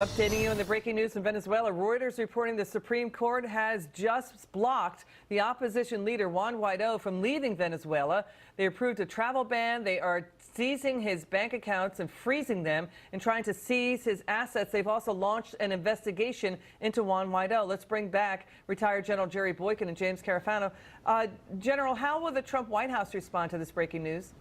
Updating you on the breaking news from Venezuela, Reuters reporting the Supreme Court has just blocked the opposition leader Juan Guaido from leaving Venezuela. They approved a travel ban. They are seizing his bank accounts and freezing them and trying to seize his assets. They've also launched an investigation into Juan Guaido. Let's bring back retired General Jerry Boykin and James Carafano. General, how will the Trump White House respond to this breaking news?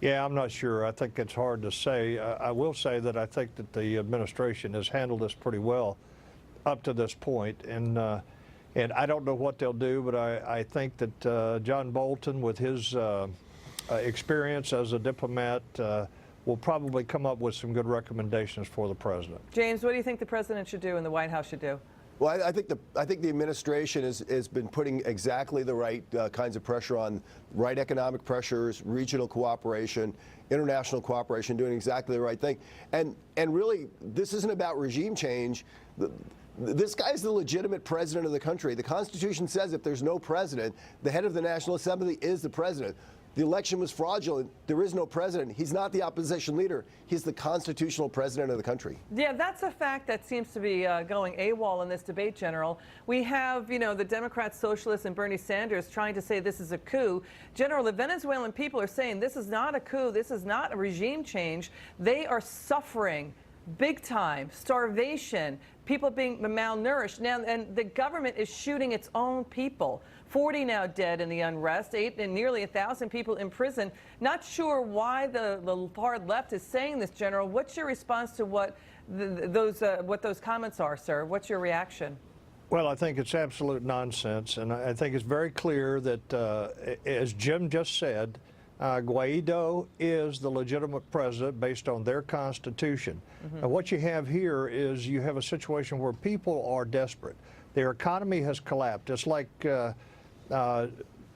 Yeah, I'm not sure. I think it's hard to say. I will say that I think that the administration has handled this pretty well up to this point, and I don't know what they'll do, but I think that John Bolton, with his experience as a diplomat, will probably come up with some good recommendations for the president. James, what do you think the president should do and the White House should do? Well, I think the administration has been putting exactly the right kinds of pressure on, right economic pressures, regional cooperation, international cooperation, doing exactly the right thing. And really, this isn't about regime change. This guy's the legitimate president of the country. The Constitution says if there's no president, the head of the National Assembly is the president. The election was fraudulent. There is no president. He's not the opposition leader. He's the constitutional president of the country. Yeah, that's a fact that seems to be going AWOL in this debate, General. We have, the Democrats, socialists, and Bernie Sanders trying to say this is a coup. General, the Venezuelan people are saying this is not a coup. This is not a regime change. They are suffering big time, starvation, people being malnourished now, and the government is shooting its own people. 40 now dead in the unrest, and nearly 1,000 people in prison. Not sure why the far left is saying this, General. What's your response to what those comments are, sir? What's your reaction? Well, I think it's absolute nonsense, and I think it's very clear that, as Jim just said, Guaido is the legitimate president based on their constitution. And what you have here is you have a situation where people are desperate. Their economy has collapsed. It's like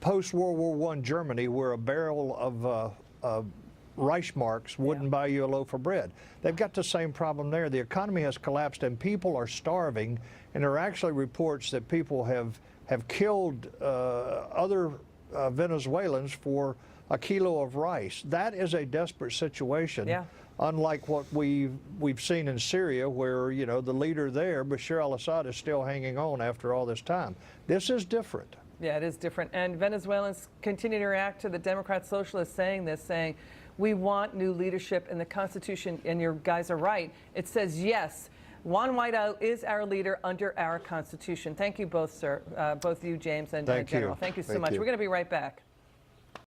post-World War I Germany, where a barrel of Reichsmarks wouldn't buy you a loaf of bread. They've got the same problem there. The economy has collapsed and people are starving, and there are actually reports that people have killed other Venezuelans for a kilo of rice. That is a desperate situation, unlike what we've seen in Syria, where the leader there, Bashar al-Assad, is still hanging on after all this time. This is different. Yeah, it is different. And Venezuelans continue to react to the Democrat socialists saying this, saying, we want new leadership in the Constitution, and your guys are right. It says, yes, Juan Guaido is our leader under our Constitution. Thank you both, sir, both you, James, and General. Thank you so much. We're going to be right back.